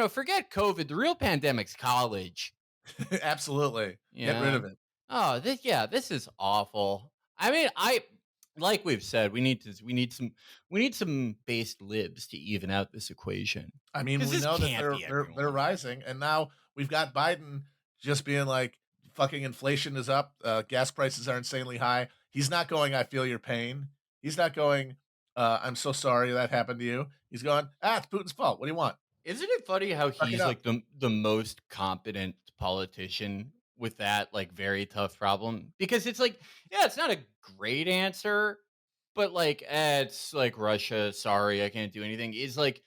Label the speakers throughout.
Speaker 1: forget COVID. The real pandemic's college.
Speaker 2: Absolutely. Get rid
Speaker 1: Yeah.
Speaker 2: of it.
Speaker 1: Oh, this is awful. I mean, like we've said, we need some based libs to even out this equation.
Speaker 2: I mean,
Speaker 1: Because
Speaker 2: we
Speaker 1: this
Speaker 2: know that
Speaker 1: can't be
Speaker 2: they're
Speaker 1: everyone.
Speaker 2: rising, and now we've got Biden just being like, "Fucking inflation is up, gas prices are insanely high." He's not going, "I feel your pain." He's not going, "I'm so sorry that happened to you." He's going, "It's Putin's fault. What do you want?
Speaker 1: Isn't it funny how
Speaker 2: Suck it
Speaker 1: he's
Speaker 2: up."
Speaker 1: like the most competent politician with that like very tough problem? Because it's like, yeah, it's not a great answer, but like, it's like Russia, sorry, I can't do anything, is like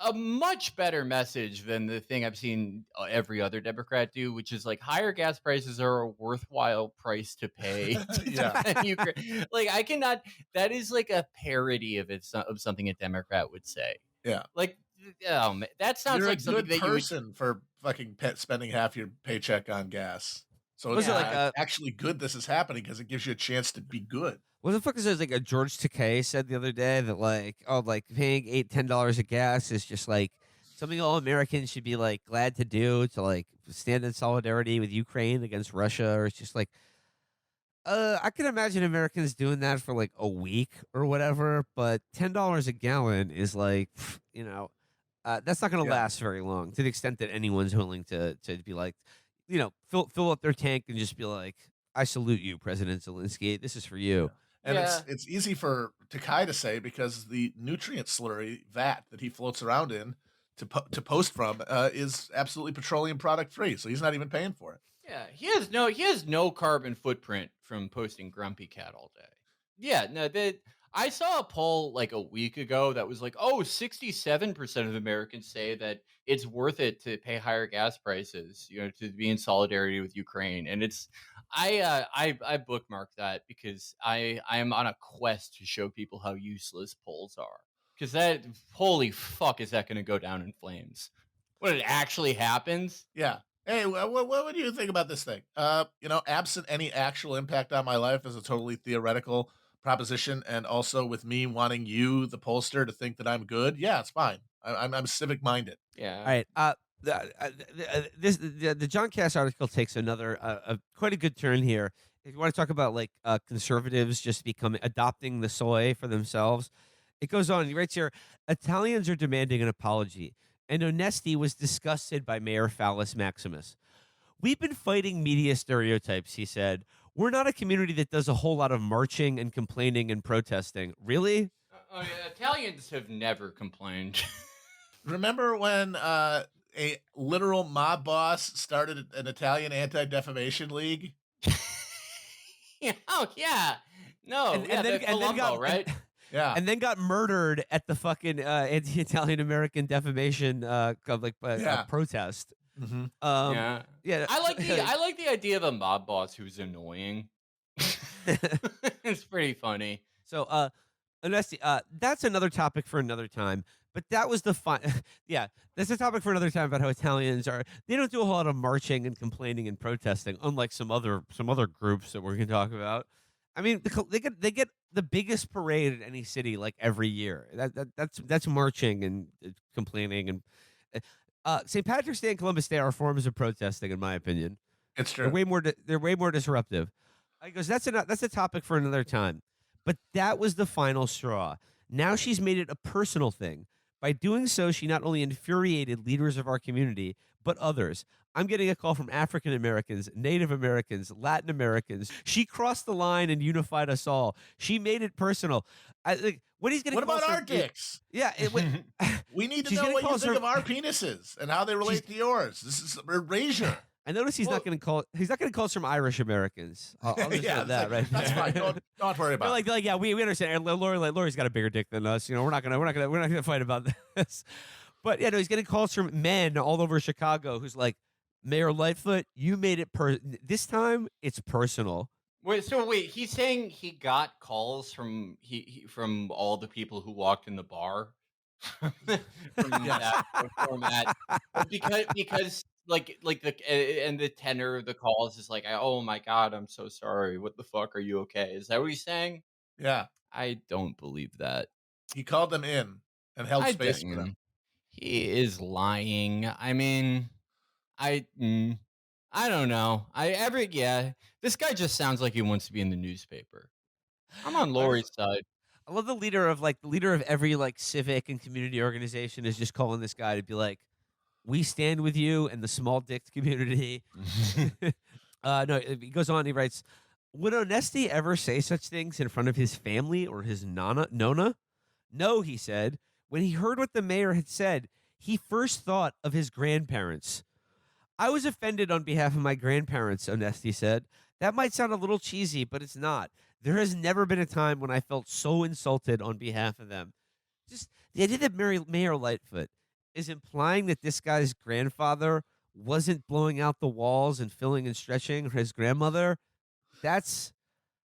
Speaker 1: a much better message than the thing I've seen every other Democrat do, which is like higher gas prices are a worthwhile price to pay to
Speaker 2: Yeah.
Speaker 1: defend Ukraine. Like, I cannot. That is like a parody of something a Democrat would say.
Speaker 2: Yeah.
Speaker 1: Like, oh, man, that sounds
Speaker 2: You're a
Speaker 1: like something
Speaker 2: good
Speaker 1: that you would.
Speaker 2: person for fucking spending half your paycheck on gas. So
Speaker 3: Was
Speaker 2: it's
Speaker 3: it like
Speaker 1: Yeah,
Speaker 2: it's actually good this is happening because it gives you a chance to be good.
Speaker 3: what the fuck is this? Like a George Takei said the other day that like, oh, like paying $8-10 of gas is just like something all Americans should be like glad to do to like stand in solidarity with Ukraine against Russia, or it's just like, I can imagine Americans doing that for like a week or whatever, but $10 a gallon is like, that's not going to
Speaker 2: Yeah.
Speaker 3: last very long. To the extent that anyone's willing to be like, fill up their tank and just be like, I salute you, President Zelensky. This is for you.
Speaker 2: And
Speaker 1: yeah.
Speaker 2: it's easy for Takai to say because the nutrient slurry vat that he floats around in to post from is absolutely petroleum product free. So he's not even paying for it.
Speaker 1: Yeah, he has no carbon footprint from posting Grumpy Cat all day. Yeah, no, I saw a poll like a week ago that was like, oh, 67% of Americans say that it's worth it to pay higher gas prices, to be in solidarity with Ukraine. And I bookmarked that because I am on a quest to show people how useless polls are. Because holy fuck, is that going to go down in flames? When it actually happens?
Speaker 2: Yeah. Hey, what do you think about this thing? Absent any actual impact on my life is a totally theoretical proposition, and also with me wanting you, the pollster, to think that I'm good. Yeah, it's fine. I'm civic minded.
Speaker 1: Yeah.
Speaker 3: All right. The John Cass article takes another quite a good turn here. If you want to talk about like conservatives just adopting the soy for themselves, it goes on. He writes here: Italians are demanding an apology, and Onesti was disgusted by Mayor Phallus Maximus. We've been fighting media stereotypes, he said. We're not a community that does a whole lot of marching and complaining and protesting. Really?
Speaker 1: Italians have never complained.
Speaker 2: Remember when a literal mob boss started an Italian anti-defamation league?
Speaker 1: Oh yeah, no, Columbo, right?
Speaker 2: Yeah,
Speaker 3: And then got murdered at the fucking anti-Italian American defamation protest.
Speaker 2: mm-hmm.
Speaker 1: Yeah.
Speaker 3: Yeah.
Speaker 1: I like the idea of a mob boss who's annoying. It's pretty funny.
Speaker 3: So, Onesti, that's another topic for another time. But that was the fun. Yeah, that's a topic for another time about how Italians they don't do a whole lot of marching and complaining and protesting, unlike some other groups that we're going to talk about. I mean, they get the biggest parade in any city like every year. That's marching and complaining and St. Patrick's Day and Columbus Day are forms of protesting, in my opinion.
Speaker 2: It's true.
Speaker 3: They're way more disruptive. He goes, that's a topic for another time. But that was the final straw. Now she's made it a personal thing. By doing so, she not only infuriated leaders of our community, but others. I'm getting a call from African Americans, Native Americans, Latin Americans. She crossed the line and unified us all. She made it personal. What
Speaker 2: about our dicks?
Speaker 3: Yeah,
Speaker 2: we need to know what you think of our penises and how they relate to yours. This is erasure.
Speaker 3: I notice he's not going to call us from Irish Americans. I'll just say that, right?
Speaker 2: That's fine. Don't worry about it.
Speaker 3: Yeah, we understand. Lori's got a bigger dick than us. We're not gonna fight about this. But yeah, no, he's getting calls from men all over Chicago who's like, Mayor Lightfoot, you made it this time it's personal.
Speaker 1: Wait, he's saying he got calls from from all the people who walked in the bar from that format because like the tenor of the calls is like, oh my god, I'm so sorry. What the fuck? Are you okay? Is that what he's saying?
Speaker 2: Yeah.
Speaker 1: I don't believe that.
Speaker 2: He called them in and held space for them.
Speaker 1: He is lying. I mean, I mm, I don't know. This guy just sounds like he wants to be in the newspaper. I'm on
Speaker 3: I just
Speaker 1: Lori's side.
Speaker 3: I love the leader of every like civic and community organization is just calling this guy to be like, we stand with you and the small dicked community. No, he goes on. He writes, "Would Onesti ever say such things in front of his family or his nona? No," he said. When he heard what the mayor had said, he first thought of his grandparents. "I was offended on behalf of my grandparents," Onesti said. "That might sound a little cheesy, but it's not. There has never been a time when I felt so insulted on behalf of them." Just the idea that Mayor Lightfoot is implying that this guy's grandfather wasn't blowing out the walls and filling and stretching his grandmother, that's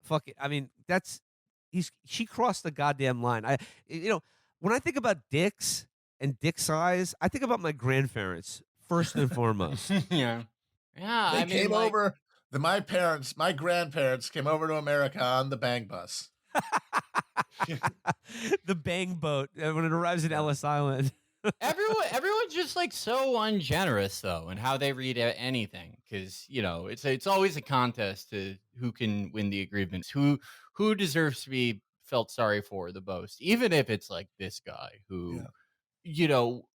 Speaker 3: fucking. I mean, she crossed the goddamn line. When I think about dicks and dick size, I think about my grandparents first and foremost.
Speaker 1: Yeah. Yeah,
Speaker 2: They
Speaker 1: I mean,
Speaker 2: came
Speaker 1: like,
Speaker 2: over. My grandparents came over to America on the Bang Bus.
Speaker 3: The bang boat when it arrives at
Speaker 2: Yeah.
Speaker 3: Ellis Island.
Speaker 1: everyone's just like so ungenerous though, and how they read anything, because it's always a contest to who can win the agreements, who deserves to be felt sorry for the most, even if it's like this guy who,
Speaker 2: Yeah.
Speaker 1: you know,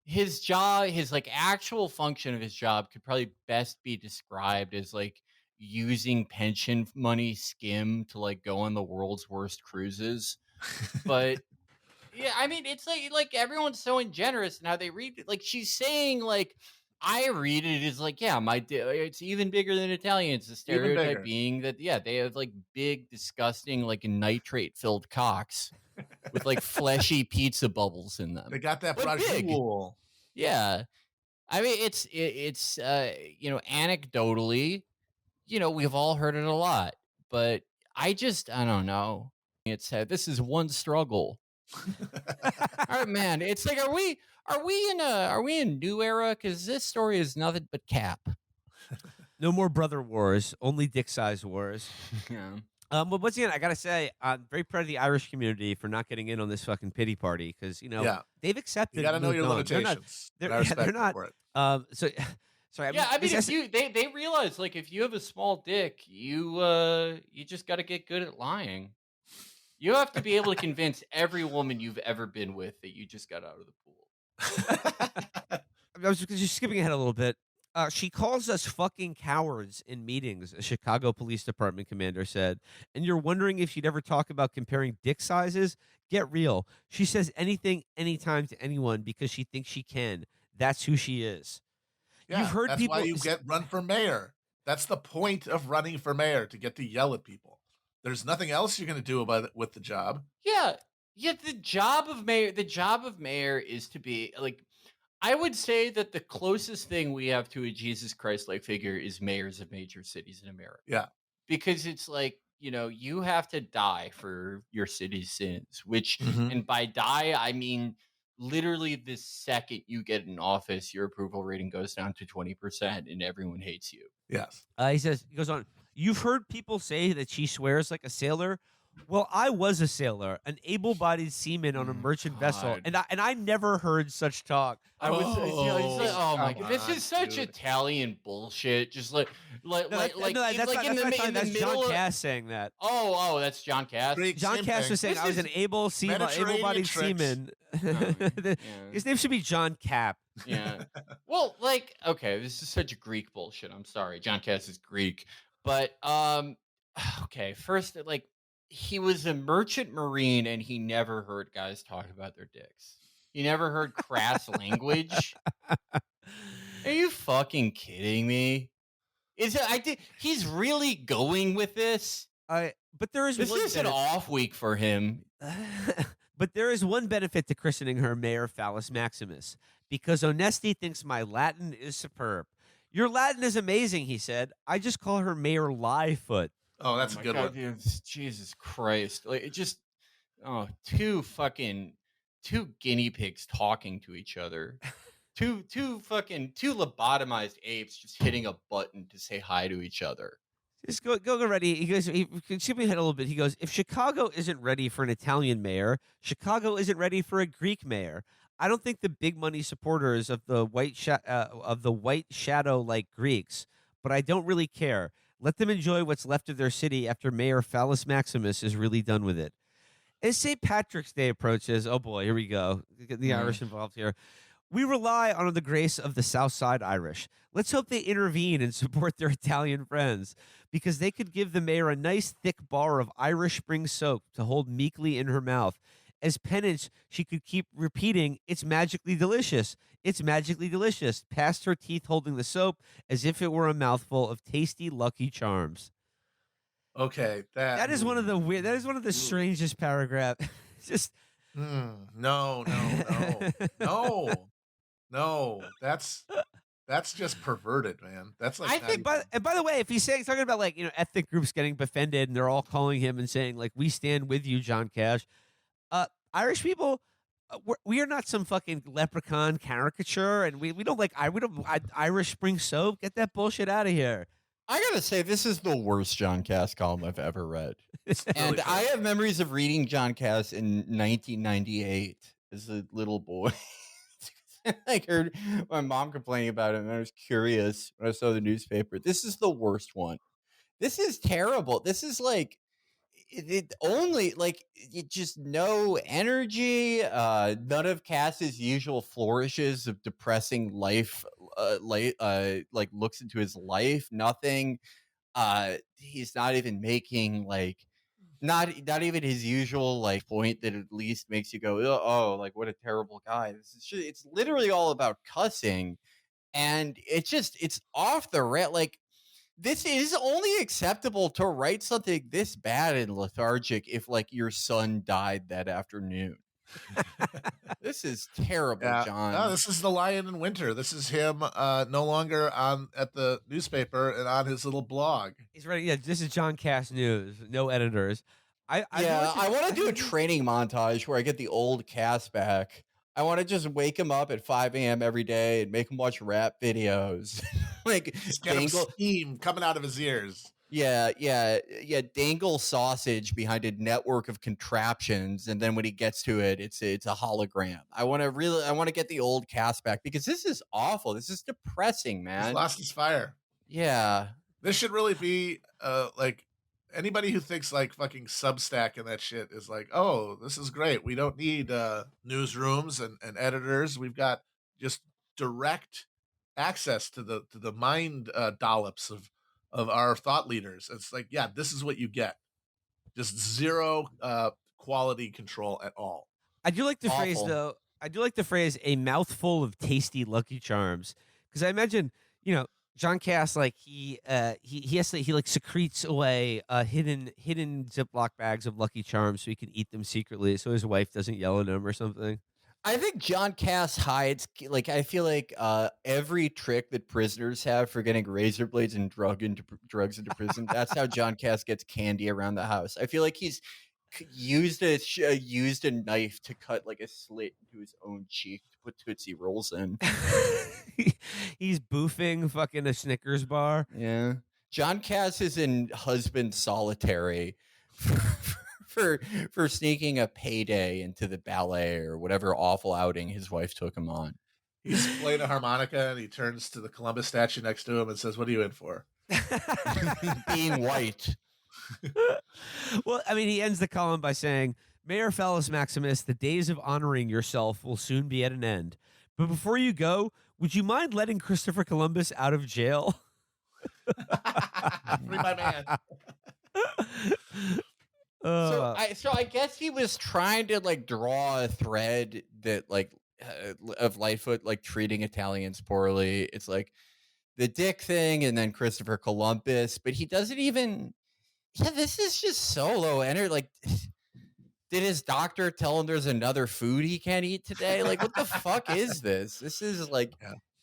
Speaker 1: his job, his like actual function of his job could probably best be described as like using pension money skim to like go on the world's worst cruises. But yeah, I mean, it's like everyone's so ungenerous and how they read it. Like she's saying, like I read it as like, yeah, it's even bigger than Italians. The
Speaker 2: Even
Speaker 1: stereotype
Speaker 2: bigger.
Speaker 1: being that they have like big, disgusting, like nitrate filled cocks with like fleshy pizza bubbles in them.
Speaker 2: They got that
Speaker 1: But big.
Speaker 2: braciole.
Speaker 1: Yeah, I mean, it's anecdotally, we've all heard it a lot, but I don't know. It said this is one struggle. All right, man. It's like, are we in new era? Because this story is nothing but cap.
Speaker 3: No more brother wars, only dick size wars.
Speaker 1: Yeah.
Speaker 3: But once again, I gotta say, I'm very proud of the Irish community for not getting in on this fucking pity party because
Speaker 2: Yeah.
Speaker 3: they've accepted.
Speaker 2: You got to know
Speaker 3: moved
Speaker 2: your
Speaker 3: on. They're not-
Speaker 2: limitations.
Speaker 3: They're,
Speaker 2: and I respect
Speaker 3: they're
Speaker 2: you
Speaker 3: not.
Speaker 2: for it.
Speaker 3: So sorry.
Speaker 1: Yeah, I mean,
Speaker 3: this
Speaker 1: if they realize, like, if you have a small dick, you just got to get good at lying. You have to be able to convince every woman you've ever been with that you just got out of the pool.
Speaker 3: I was just skipping ahead a little bit. She calls us fucking cowards in meetings, a Chicago Police Department commander said. And you're wondering if she'd ever talk about comparing dick sizes? Get real. She says anything, anytime to anyone because she thinks she can. That's who she is.
Speaker 2: Yeah,
Speaker 3: You've heard
Speaker 2: that's
Speaker 3: people.
Speaker 2: why you run for mayor. That's the point of running for mayor, to get to yell at people. There's nothing else you're going to do about it with the job.
Speaker 1: Yeah. The job of mayor is to be like, I would say that the closest thing we have to a Jesus Christ-like figure is mayors of major cities in America.
Speaker 2: Yeah.
Speaker 1: Because it's like, you have to die for your city's sins, which,
Speaker 2: Mhm.
Speaker 1: and by die, I mean, literally the second you get in office, your approval rating goes down to 20% and everyone hates you.
Speaker 2: Yes.
Speaker 3: He goes on, you've heard people say that she swears like a sailor. Well, I was a sailor, an able-bodied seaman on a merchant vessel,
Speaker 1: God.
Speaker 3: and I never heard such talk. I was,
Speaker 1: Oh my
Speaker 2: come
Speaker 1: god, this
Speaker 2: on,
Speaker 1: is such
Speaker 2: dude.
Speaker 1: Italian bullshit. Just
Speaker 3: no,
Speaker 1: like
Speaker 3: that's
Speaker 1: in
Speaker 3: not
Speaker 1: the
Speaker 3: that's
Speaker 1: middle
Speaker 3: John
Speaker 1: of,
Speaker 3: Cass saying that.
Speaker 1: oh, that's John Cass.
Speaker 2: Greek,
Speaker 3: John
Speaker 2: same
Speaker 3: Cass
Speaker 2: thing.
Speaker 3: was saying I was an
Speaker 2: Mediterranean
Speaker 3: able-bodied
Speaker 2: tricks.
Speaker 3: seaman.
Speaker 1: Yeah.
Speaker 3: His name should be John Cap.
Speaker 1: Yeah. Well, like, okay, this is such Greek bullshit. I'm sorry. John Cass is Greek. But okay, first, like, he was a merchant marine and he never heard guys talk about their dicks. He never heard crass language. Are you fucking kidding me? He's really going with this?
Speaker 3: But there is
Speaker 1: This
Speaker 3: one
Speaker 1: is an off week for him.
Speaker 3: But there is one benefit to christening her Mayor Phallus Maximus, because Onesti thinks my Latin is superb. Your Latin is amazing, he said. I just call her Mayor Lightfoot.
Speaker 2: Oh, that's
Speaker 1: Oh
Speaker 2: a
Speaker 1: my
Speaker 2: good
Speaker 1: God,
Speaker 2: one.
Speaker 1: dude, Jesus Christ. Like, it just, two guinea pigs talking to each other. two lobotomized apes just hitting a button to say hi to each other.
Speaker 3: Just go ready. He goes, skipping ahead a little bit. He goes, if Chicago isn't ready for an Italian mayor, Chicago isn't ready for a Greek mayor. I don't think the big money supporters of the white shadow like Greeks, but I don't really care. Let them enjoy what's left of their city after Mayor Phallus Maximus is really done with it. As St. Patrick's Day approaches, oh boy, here we go. Get the
Speaker 1: Mm.
Speaker 3: Irish involved here. We rely on the grace of the South Side Irish. Let's hope they intervene and support their Italian friends, because they could give the mayor a nice thick bar of Irish Spring soap to hold meekly in her mouth. As penance, she could keep repeating, "It's magically delicious. It's magically delicious," past her teeth holding the soap as if it were a mouthful of tasty Lucky Charms.
Speaker 2: Okay, that
Speaker 3: That is one of the weird. That is one of the strangest paragraph. Just
Speaker 2: No, no. No, that's just perverted, man. That's like
Speaker 1: I
Speaker 2: not
Speaker 1: think,
Speaker 2: even
Speaker 3: and by the way, if he's talking about like ethnic groups getting befriended and they're all calling him and saying like we stand with you, John Cash. Irish people, we are not some fucking leprechaun caricature, and we don't like Irish Spring soap. Get that bullshit out of here.
Speaker 1: I gotta say, this is the worst John Cass column I've ever read.
Speaker 2: it's really
Speaker 1: And I
Speaker 2: bad.
Speaker 1: have memories of reading John Cass in 1998 as a little boy. I heard my mom complaining about it, and I was curious when I saw the newspaper. This is the worst one. This is terrible. This is like it only like it just no energy. None of Cass's usual flourishes of depressing life. Like looks into his life. Nothing. He's not even making like not even his usual like point that at least makes you go, oh, like what a terrible guy. This is it's literally all about cussing, and it's off the rail. Like this is only acceptable to write something this bad and lethargic if like your son died that afternoon. This is terrible,
Speaker 2: Yeah.
Speaker 1: John.
Speaker 2: No, this is the Lion in Winter. This is him no longer on at the newspaper and on his little blog.
Speaker 3: He's ready. Yeah, this is John Cass News. No editors.
Speaker 1: I want to do a training montage where I get the old Cass back. I want to just wake him up at 5 a.m. every day and make him watch rap videos. Like
Speaker 2: Just get him steam coming out of his ears.
Speaker 1: Yeah, dangle sausage behind a network of contraptions, and then when he gets to it, it's a hologram. I want to get the old cast back because this is awful. This is depressing, man.
Speaker 2: He's lost his fire.
Speaker 1: Yeah.
Speaker 2: This should really be like anybody who thinks like fucking Substack and that shit is like, oh, this is great. We don't need newsrooms and editors. We've got just direct access to the mind dollops of our thought leaders. It's like, yeah, this is what you get. Just zero quality control at all.
Speaker 3: I do like the phrase
Speaker 1: Awful.
Speaker 3: though. I do like the phrase "a mouthful of tasty Lucky Charms" because I imagine John Cass like he like secretes away hidden Ziploc bags of Lucky Charms so he can eat them secretly so his wife doesn't yell at him or something.
Speaker 1: I think John Cass hides, like, I feel like every trick that prisoners have for getting razor blades and drugs into prison, that's how John Cass gets candy around the house. I feel like he's used a knife to cut like a slit into his own cheek to put Tootsie Rolls in.
Speaker 3: He's boofing fucking a Snickers bar.
Speaker 1: Yeah. John Cass is in husband solitary for sneaking a payday into the ballet or whatever awful outing his wife took him on.
Speaker 2: He's playing a harmonica and he turns to the Columbus statue next to him and says, "What are you in for?"
Speaker 1: Being white.
Speaker 3: Well, I mean, he ends the column by saying, "Mayor Phallus Maximus, the days of honoring yourself will soon be at an end. But before you go, would you mind letting Christopher Columbus out of jail?"
Speaker 2: Free my man.
Speaker 1: So I guess he was trying to like draw a thread that like of Lightfoot like treating Italians poorly. It's like the dick thing and then Christopher Columbus, but he doesn't even. Yeah, this is just so low energy. Like, did his doctor tell him there's another food he can't eat today? Like, what the fuck is this? This is like,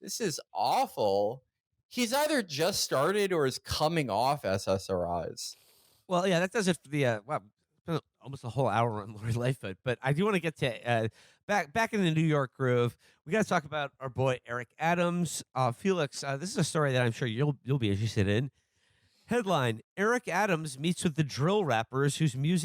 Speaker 1: This is awful. He's either just started or is coming off SSRIs.
Speaker 3: Well, yeah, that does it for the almost a whole hour on Lori Lightfoot. But I do want to get to back in the New York groove. We got to talk about our boy Eric Adams. Felix, this is a story that I'm sure you'll be interested in. Headline: Eric Adams meets with the drill rappers whose music